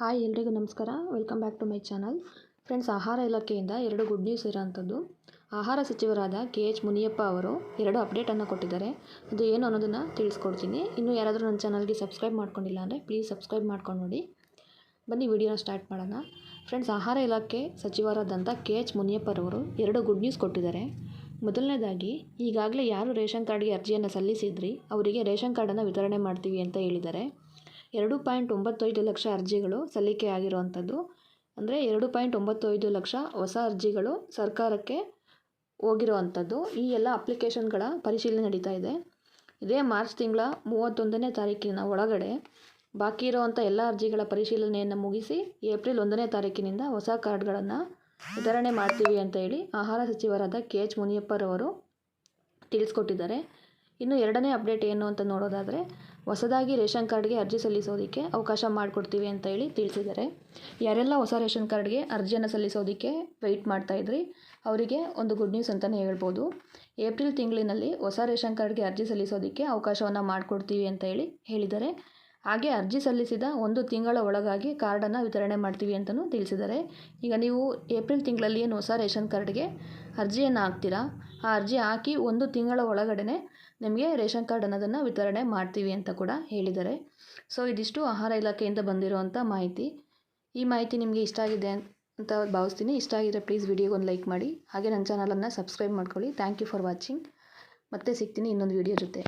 Hi ಎಲ್ರಿಗೂ ನಮಸ್ಕಾರ. Welcome back to my channel. Friends, ಆಹಾರ ಇಲಾಖೆಯಿಂದ 2 ಗುಡ್ ನ್ಯೂಸ್ ಇರೋಂಥದ್ದು. ಆಹಾರ ಸಚಿವರಾದ KH ಮುನಿಯಪ್ಪ ಅವರು 2 ಅಪ್ಡೇಟನ್ನು ಕೊಟ್ಟಿದ್ದಾರೆ. ಅದು ಏನು ಅನ್ನೋದನ್ನು ತಿಳಿಸ್ಕೊಡ್ತೀನಿ. ಇನ್ನೂ ಯಾರಾದರೂ ನನ್ನ ಚಾನಲ್ಗೆ ಸಬ್ಸ್ಕ್ರೈಬ್ ಮಾಡ್ಕೊಂಡಿಲ್ಲ ಅಂದರೆ ಪ್ಲೀಸ್ ಸಬ್ಸ್ಕ್ರೈಬ್ ಮಾಡ್ಕೊಂಡು ನೋಡಿ. ಬನ್ನಿ ವಿಡಿಯೋನ ಸ್ಟಾರ್ಟ್ ಮಾಡೋಣ. ಫ್ರೆಂಡ್ಸ್, ಆಹಾರ ಇಲಾಖೆ ಸಚಿವರಾದಂಥ KH ಮುನಿಯಪ್ಪರವರು 2 ಗುಡ್ ನ್ಯೂಸ್ ಕೊಟ್ಟಿದ್ದಾರೆ. ಮೊದಲನೇದಾಗಿ, ಈಗಾಗಲೇ ಯಾರು ರೇಷನ್ ಕಾರ್ಡ್ಗೆ ಅರ್ಜಿಯನ್ನು ಸಲ್ಲಿಸಿದ್ರಿ ಅವರಿಗೆ ರೇಷನ್ ಕಾರ್ಡನ್ನು ವಿತರಣೆ ಮಾಡ್ತೀವಿ ಅಂತ ಹೇಳಿದ್ದಾರೆ. 2.95 ಲಕ್ಷ ಅರ್ಜಿಗಳು ಸಲ್ಲಿಕೆ ಆಗಿರುವಂಥದ್ದು. ಅಂದರೆ 2.95 ಲಕ್ಷ ಹೊಸ ಅರ್ಜಿಗಳು ಸರ್ಕಾರಕ್ಕೆ ಹೋಗಿರುವಂಥದ್ದು. ಈ ಎಲ್ಲ ಅಪ್ಲಿಕೇಶನ್ಗಳ ಪರಿಶೀಲನೆ ನಡೀತಾ ಇದೆ. ಇದೇ ಮಾರ್ಚ್ ತಿಂಗಳ 31ನೇ ತಾರೀಕಿನ ಒಳಗಡೆ ಬಾಕಿ ಇರುವಂಥ ಎಲ್ಲ ಅರ್ಜಿಗಳ ಪರಿಶೀಲನೆಯನ್ನು ಮುಗಿಸಿ ಏಪ್ರಿಲ್ 1ನೇ ತಾರೀಕಿನಿಂದ ಹೊಸ ಕಾರ್ಡ್ಗಳನ್ನು ವಿತರಣೆ ಮಾಡ್ತೀವಿ ಅಂತ ಹೇಳಿ ಆಹಾರ ಸಚಿವರಾದ KH ಮುನಿಯಪ್ಪರವರು ತಿಳಿಸ್ಕೊಟ್ಟಿದ್ದಾರೆ. ಇನ್ನು 2ನೇ ಅಪ್ಡೇಟ್ ಏನು ಅಂತ ನೋಡೋದಾದರೆ, ಹೊಸದಾಗಿ ರೇಷನ್ ಕಾರ್ಡ್ಗೆ ಅರ್ಜಿ ಸಲ್ಲಿಸೋದಕ್ಕೆ ಅವಕಾಶ ಮಾಡಿಕೊಡ್ತೀವಿ ಅಂತ ಹೇಳಿ ತಿಳಿಸಿದ್ದಾರೆ. ಯಾರೆಲ್ಲ ಹೊಸ ರೇಷನ್ ಕಾರ್ಡ್ಗೆ ಅರ್ಜಿಯನ್ನು ಸಲ್ಲಿಸೋದಕ್ಕೆ ವೆಯ್ಟ್ ಮಾಡ್ತಾಯಿದ್ರಿ ಅವರಿಗೆ ಒಂದು ಗುಡ್ ನ್ಯೂಸ್ ಅಂತಲೇ ಹೇಳ್ಬೋದು. ಏಪ್ರಿಲ್ ತಿಂಗಳಿನಲ್ಲಿ ಹೊಸ ರೇಷನ್ ಕಾರ್ಡ್ಗೆ ಅರ್ಜಿ ಸಲ್ಲಿಸೋದಕ್ಕೆ ಅವಕಾಶವನ್ನು ಮಾಡಿಕೊಡ್ತೀವಿ ಅಂತ ಹೇಳಿದ್ದಾರೆ. ಹಾಗೆ ಅರ್ಜಿ ಸಲ್ಲಿಸಿದ 1 ತಿಂಗಳ ಒಳಗಾಗಿ ಕಾರ್ಡನ್ನು ವಿತರಣೆ ಮಾಡ್ತೀವಿ ಅಂತಲೂ ತಿಳಿಸಿದ್ದಾರೆ. ಈಗ ನೀವು ಏಪ್ರಿಲ್ ತಿಂಗಳಲ್ಲಿ ಏನು ಹೊಸ ರೇಷನ್ ಕಾರ್ಡ್ಗೆ ಅರ್ಜಿಯನ್ನು ಹಾಕ್ತೀರಾ, ಆ ಅರ್ಜಿ ಹಾಕಿ 1 ತಿಂಗಳ ಒಳಗಡೆ ನಿಮಗೆ ರೇಷನ್ ಕಾರ್ಡ್ ಅನ್ನೋದನ್ನು ವಿತರಣೆ ಮಾಡ್ತೀವಿ ಅಂತ ಕೂಡ ಹೇಳಿದ್ದಾರೆ. ಸೊ ಇದಿಷ್ಟು ಆಹಾರ ಇಲಾಖೆಯಿಂದ ಬಂದಿರುವಂಥ ಮಾಹಿತಿ. ಈ ಮಾಹಿತಿ ನಿಮಗೆ ಇಷ್ಟ ಆಗಿದೆ ಅಂತ ಭಾವಿಸ್ತೀನಿ. ಇಷ್ಟ ಆಗಿದ್ರೆ ಪ್ಲೀಸ್ ವಿಡಿಯೋಗೊಂದು ಲೈಕ್ ಮಾಡಿ. ಹಾಗೆ ನನ್ನ ಚಾನಲನ್ನು ಸಬ್ಸ್ಕ್ರೈಬ್ ಮಾಡ್ಕೊಳ್ಳಿ. Thank you for watching. ಮತ್ತೆ ಸಿಗ್ತೀನಿ ಇನ್ನೊಂದು ವಿಡಿಯೋ ಜೊತೆ.